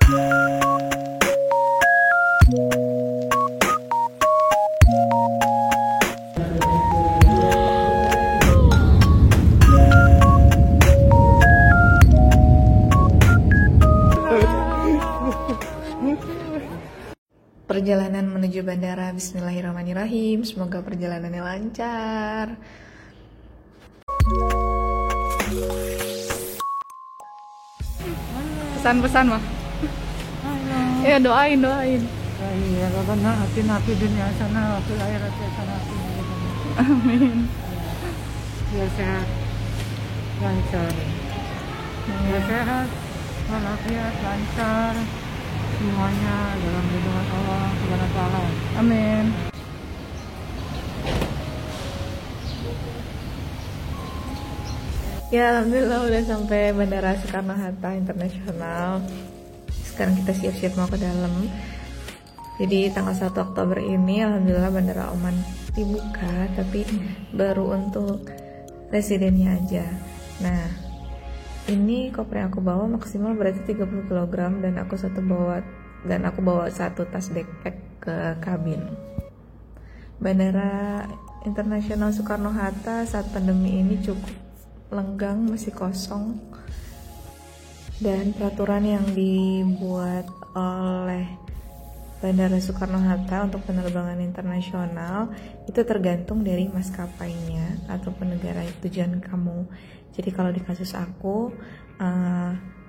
Perjalanan menuju bandara. Bismillahirrahmanirrahim. Semoga perjalanannya lancar. Pesan-pesan mah. Ya doain. Ya Rabbana atina fid dunya hasanah wa fil akhirati hasanah. Amin. Biar sehat, lancar. Biar sehat, walafiat, lancar. Semuanya dalam lindungan Allah Subhanahu wa taala. Amin. Ya, alhamdulillah udah sampai Bandara Soekarno-Hatta Internasional. Sekarang kita siap-siap mau ke dalam. Jadi tanggal 1 Oktober ini alhamdulillah Bandara Oman dibuka, tapi baru untuk residennya aja. Nah, ini koper yang aku bawa maksimal berarti 30 kg dan aku bawa satu tas backpack ke kabin. Bandara Internasional Soekarno-Hatta saat pandemi ini cukup lenggang, masih kosong, dan peraturan yang dibuat oleh Bandara Soekarno-Hatta untuk penerbangan internasional itu tergantung dari maskapainya ataupun negara tujuan kamu. Jadi kalau di kasus aku,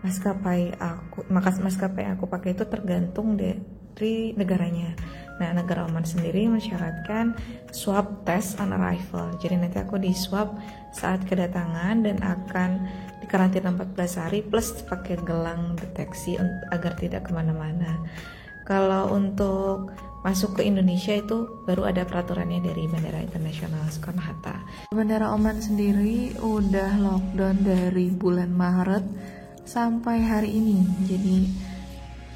maskapai aku pakai itu tergantung dari negaranya. Nah, negara Oman sendiri mensyaratkan swab test on arrival. Jadi nanti aku di swab saat kedatangan dan akan dikarantina 14 hari plus pakai gelang deteksi agar tidak kemana-mana. Kalau untuk masuk ke Indonesia itu baru ada peraturannya dari Bandara Internasional Soekarno-Hatta. Bandara Oman sendiri udah lockdown dari bulan Maret sampai hari ini. Jadi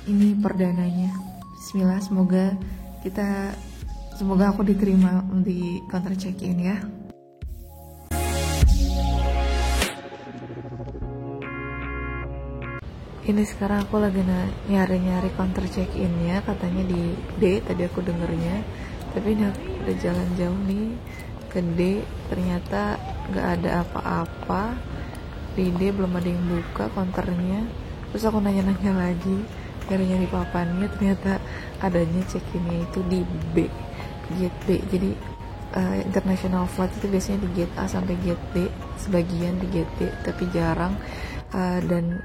ini perdananya. Bismillah, semoga aku diterima di counter check-in ya. Ini sekarang aku lagi nyari counter check-innya, katanya di D, tadi aku dengernya. Tapi ini aku udah jalan jauh nih ke D, ternyata gak ada apa-apa. Di D belum ada yang buka counternya. Terus aku nanya-nanya lagi, nyari papannya, ternyata adanya check-innya itu di B, gate B. Jadi international flight itu biasanya di gate A sampai gate D, sebagian di gate D, tapi jarang. Dan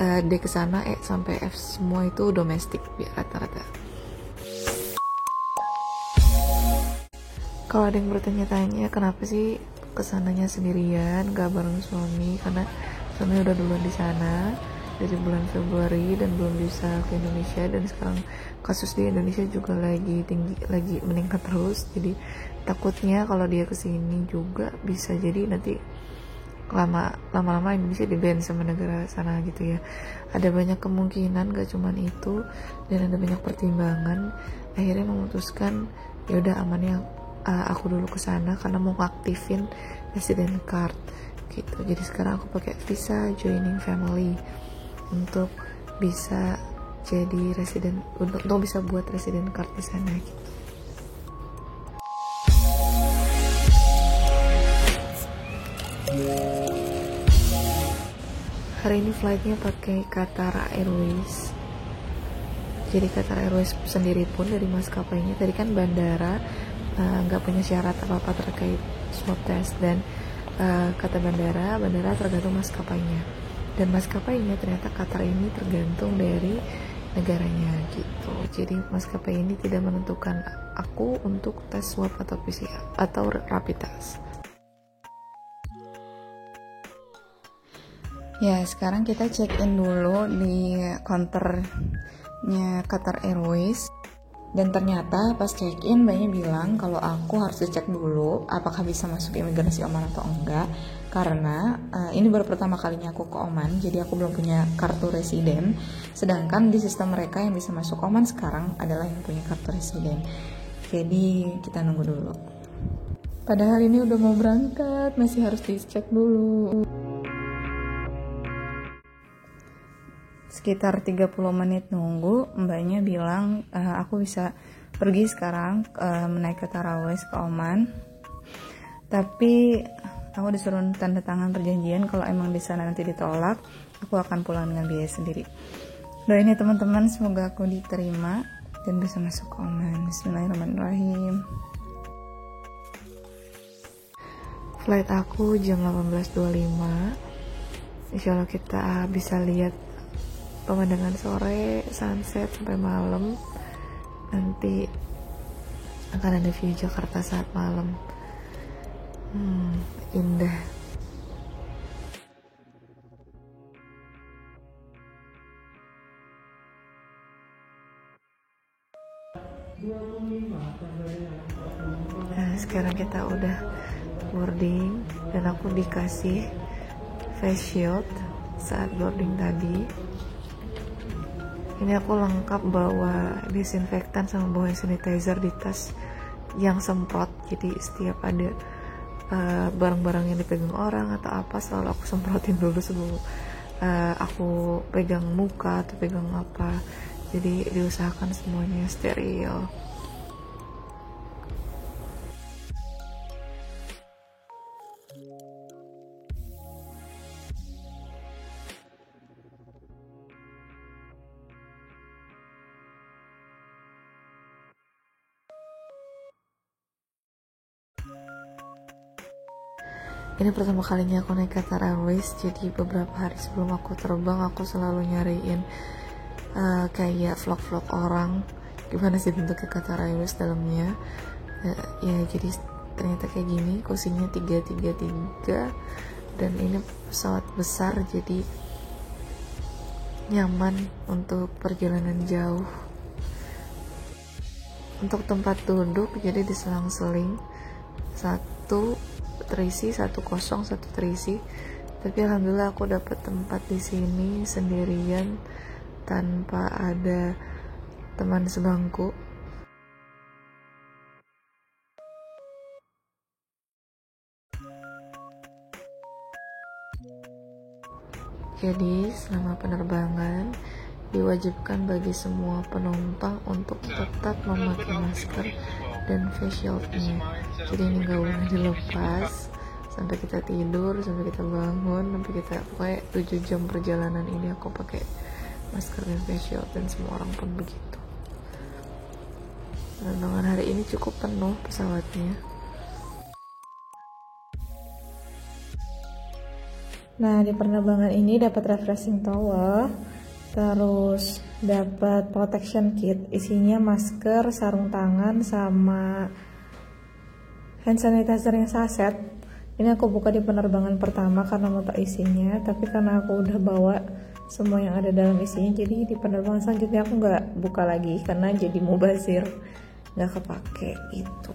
D ke sana E sampai F semua itu domestik rata-rata. Kalau ada yang bertanya-tanya kenapa sih kesananya sendirian, gak bareng suami, karena suami udah duluan di sana dari bulan Februari dan belum bisa ke Indonesia, dan sekarang kasus di Indonesia juga lagi tinggi, lagi meningkat terus. Jadi takutnya kalau dia kesini juga bisa jadi nanti lama-lama Indonesia di-ban sama negara sana gitu ya. Ada banyak kemungkinan, gak cuman itu, dan ada banyak pertimbangan. Akhirnya memutuskan ya udah amannya aku dulu ke sana karena mau ngaktifin resident card gitu. Jadi sekarang aku pakai visa joining family untuk bisa jadi resident, untuk bisa buat resident card di sana gitu. Hari ini flightnya pakai Qatar Airways. Jadi Qatar Airways sendiri pun dari maskapainya tadi kan bandara nggak punya syarat apa-apa terkait swab test, dan kata bandara tergantung maskapainya, dan maskapainya ternyata Qatar ini tergantung dari negaranya gitu. Jadi maskapai ini tidak menentukan aku untuk tes swab atau PCR atau rapid test. Ya, sekarang kita check-in dulu di counternya Qatar Airways. Dan ternyata pas check-in banyak bilang kalau aku harus dicek dulu apakah bisa masuk imigrasi Oman atau enggak. Karena ini baru pertama kalinya aku ke Oman, jadi aku belum punya kartu residen. Sedangkan di sistem mereka yang bisa masuk Oman sekarang adalah yang punya kartu residen. Jadi kita nunggu dulu. Padahal ini udah mau berangkat, masih harus dicek dulu. sekitar 30 menit nunggu, mbaknya bilang aku bisa pergi sekarang menaik ke Tarawih ke Oman. Tapi aku disuruh tanda tangan perjanjian kalau emang di sana nanti ditolak, aku akan pulang dengan biaya sendiri. Doain ya teman-teman, semoga aku diterima dan bisa masuk ke Oman. Bismillahirrahmanirrahim. Flight aku jam 18.25. Insya Allah kita bisa lihat pemandangan sore, sunset sampai malam. Nanti akan ada view Jakarta saat malam. Indah. Nah, sekarang kita udah boarding dan aku dikasih face shield saat boarding tadi. Ini aku lengkap bawa disinfektan sama bawa sanitizer di tas yang semprot, jadi setiap ada barang-barang yang dipegang orang atau apa selalu aku semprotin dulu sebelum aku pegang muka atau pegang apa, jadi diusahakan semuanya steril. Ini pertama kalinya aku naik Qatar Airways, jadi beberapa hari sebelum aku terbang aku selalu nyariin kayak vlog-vlog orang gimana sih bentuknya Qatar Airways dalamnya. Ya jadi ternyata kayak gini, kursinya 333 dan ini pesawat besar jadi nyaman untuk perjalanan jauh. Untuk tempat duduk jadi diselang-seling, satu terisi, satu kosong, satu terisi. Tapi alhamdulillah aku dapat tempat di sini sendirian tanpa ada teman sebangku. Jadi selama penerbangan diwajibkan bagi semua penumpang untuk tetap memakai masker dan face shieldnya. Jadi ini gak boleh dilepas sampai kita tidur, sampai kita bangun, sampai kita pokoknya 7 jam perjalanan ini aku pakai masker dan face shield, dan semua orang pun begitu. Penerbangan hari ini cukup penuh pesawatnya. Nah, di penerbangan ini dapat refreshing towel, terus dapat protection kit, isinya masker, sarung tangan, sama hand sanitizer yang saset. Ini aku buka di penerbangan pertama karena mau tak isinya, tapi karena aku udah bawa semua yang ada dalam isinya, jadi di penerbangan selanjutnya aku nggak buka lagi karena jadi mubazir, nggak kepake itu.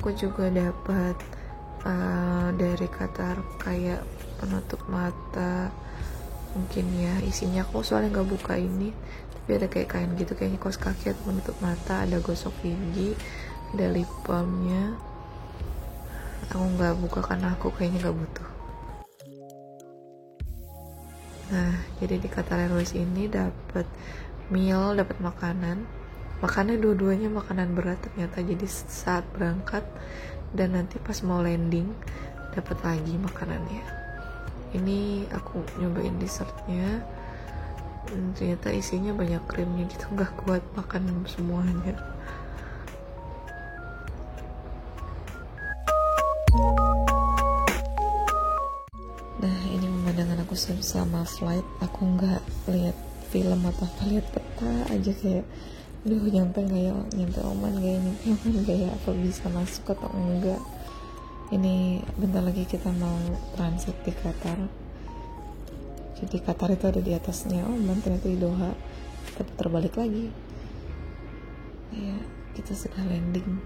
aku juga dapat dari Qatar kayak penutup mata, mungkin ya isinya, aku soalnya nggak buka ini, tapi ada kayak kain gitu, kayaknya kaos kaki atau penutup mata, ada gosok gigi, ada lip balmnya. Aku nggak buka karena aku kayaknya nggak butuh. Nah, jadi di Qatar Airways ini dapat meal, dapat makannya dua-duanya makanan berat ternyata. Jadi saat berangkat dan nanti pas mau landing dapat lagi makanannya. Ini aku nyobain dessertnya, ternyata isinya banyak krimnya gitu, nggak kuat makan semuanya. Nah, ini pemandangan aku selama flight. Aku nggak lihat film atau apa, lihat peta aja kayak, duh nyampe nggak ya, nyampe Oman gak ya, nyampe Oman gak ya, apa bisa masuk atau enggak. Ini bentar lagi kita mau transit di Qatar. Jadi Qatar itu ada di atasnya Oman, ternyata di Doha, tapi terbalik lagi. Ya, kita sudah landing.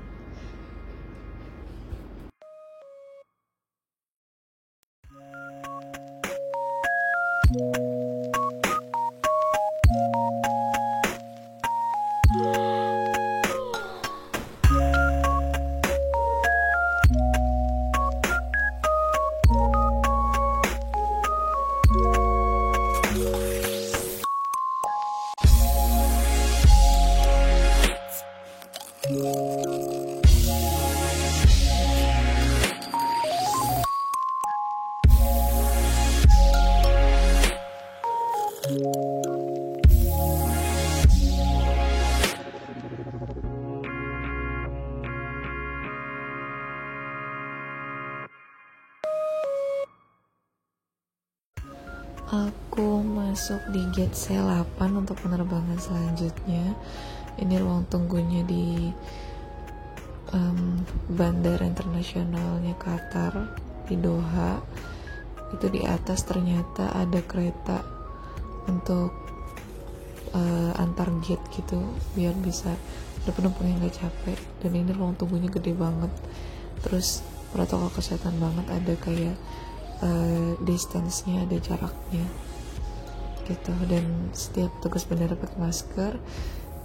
Aku masuk di gate C8 untuk penerbangan selanjutnya. Ini ruang tunggunya di Bandara Internasionalnya Qatar di Doha. Itu di atas ternyata ada kereta untuk antar gate gitu, biar bisa ada penumpang yang gak capek. Dan ini ruang tunggunya gede banget, terus protokol kesehatan banget, ada kayak distance-nya, ada jaraknya gitu. Dan setiap petugas bandara pakai masker.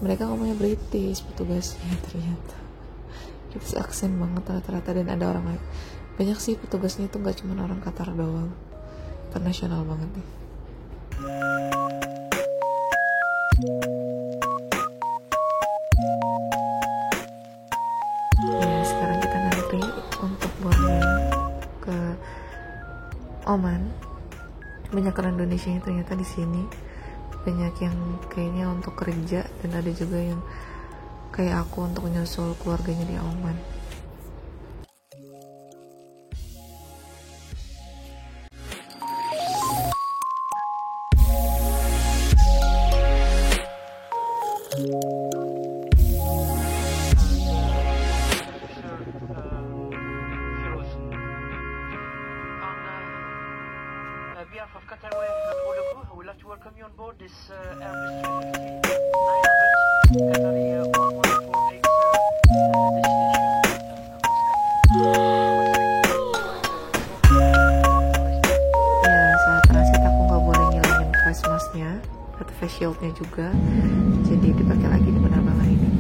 Mereka ngomongnya British petugasnya, ternyata British aksen banget rata-rata. Dan ada orang lain, banyak sih petugasnya itu, nggak cuma orang Qatar doang, internasional banget nih. Ya, sekarang kita ngantri untuk boarding ke Oman. Banyak orang Indonesia yang ternyata di sini, banyak yang kayaknya untuk kerja, dan ada juga yang kayak aku untuk nyusul keluarganya di Oman. behalf of Qatar Airways and all the crew, I would like to welcome you on board this Airbus 350-900 Qatari 1148 destination Ya, saat transit aku nggak boleh ngilangin face mask-nya atau face shield-nya juga, jadi dipakai lagi di penerbangan ini.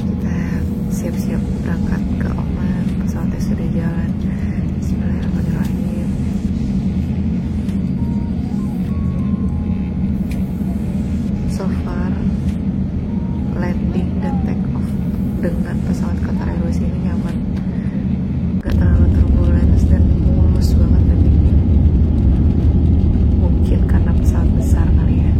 Kita siap-siap berangkat ke Oman, pesawatnya sudah jalan. Bismillahirrahmanirrahim. So far, landing dan take off dengan pesawat Qatar Airways ini nyaman, gak terlalu turbulence dan mulus banget landingnya. Mungkin karena pesawat besar kali ya.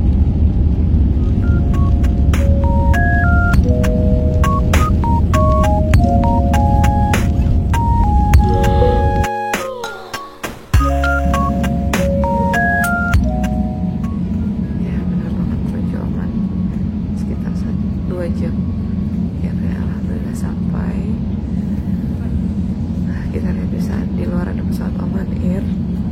Ya benar banget, menuju Oman sekitar 2 jam ya, kayak alhamdulillah sampai. Nah, kita lihat di saat di luar ada pesawat Oman Air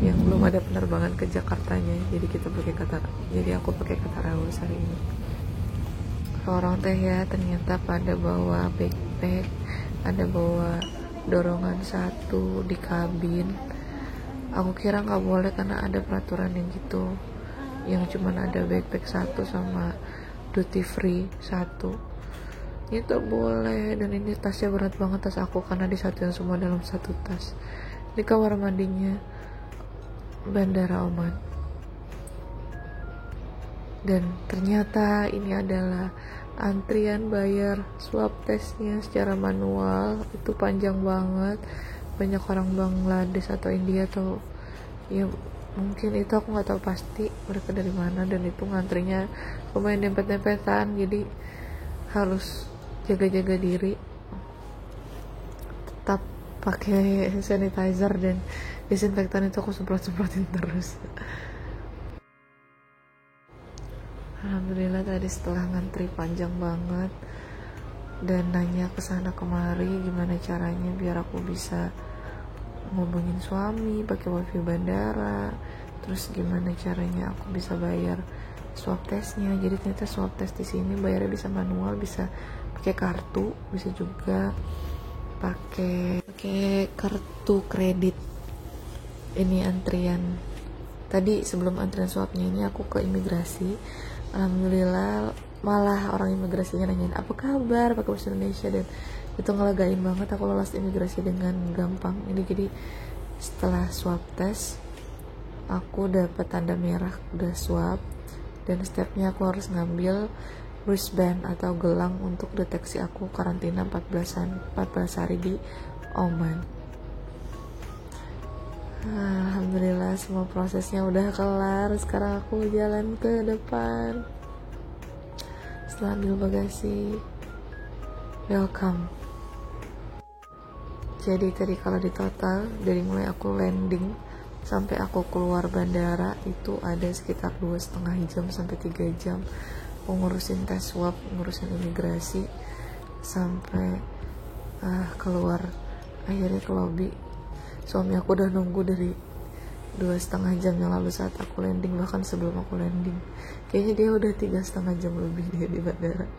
yang belum ada penerbangan ke Jakartanya, jadi kita pakai Qatar, jadi aku pakai Qatar Airways hari ini. Orang teh ya ternyata pada bawa backpack, ada bawa dorongan satu di kabin. Aku kira nggak boleh karena ada peraturan yang gitu, yang cuman ada backpack satu sama duty free satu. Itu boleh, dan ini tasnya berat banget tas aku karena disatuin semua dalam satu tas. Di kamar mandinya Bandara Oman. Dan ternyata ini adalah antrian bayar swab testnya secara manual. Itu panjang banget, banyak orang Bangladesh atau India atau ya mungkin itu, aku nggak tahu pasti mereka dari mana, dan itu ngantrinya lumayan dempet-dempetan, jadi harus jaga-jaga diri, tetap pakai sanitizer dan disinfektan itu aku semprot-semprotin terus. Alhamdulillah tadi setelah ngantri panjang banget dan nanya kesana kemari gimana caranya biar aku bisa ngubungin suami pakai wifi bandara, terus gimana caranya aku bisa bayar swab testnya. Jadi ternyata swab test di sini bayarnya bisa manual, bisa pakai kartu, bisa juga pakai kartu kredit. Ini antrian tadi sebelum antrian swabnya ini aku ke imigrasi. Alhamdulillah malah orang imigrasinya nanyain apa kabar pakai bahasa Indonesia, dan itu ngelagain banget. Aku lolos imigrasi dengan gampang. Ini jadi setelah swab test aku dapat tanda merah udah swab, dan stepnya aku harus ngambil wristband atau gelang untuk deteksi aku karantina 14 hari di Oman. Alhamdulillah semua prosesnya udah kelar. Sekarang aku jalan ke depan setelah ambil bagasi. Welcome. Jadi tadi kalau di total dari mulai aku landing sampai aku keluar bandara itu ada sekitar 2,5 jam sampai 3 jam ngurusin tes swab, ngurusin imigrasi sampai keluar. Akhirnya ke lobby, suami aku udah nunggu dari 2,5 jam yang lalu saat aku landing, bahkan sebelum aku landing. Kayaknya dia udah 3,5 jam lebih dia di bandara.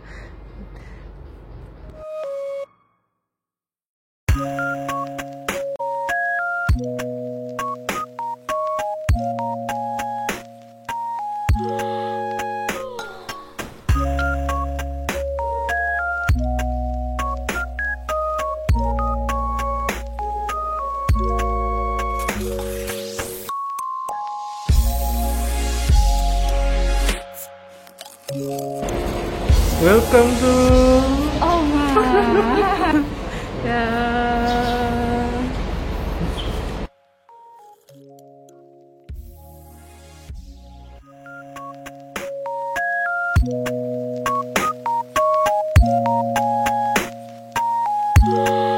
Welcome to Yeah.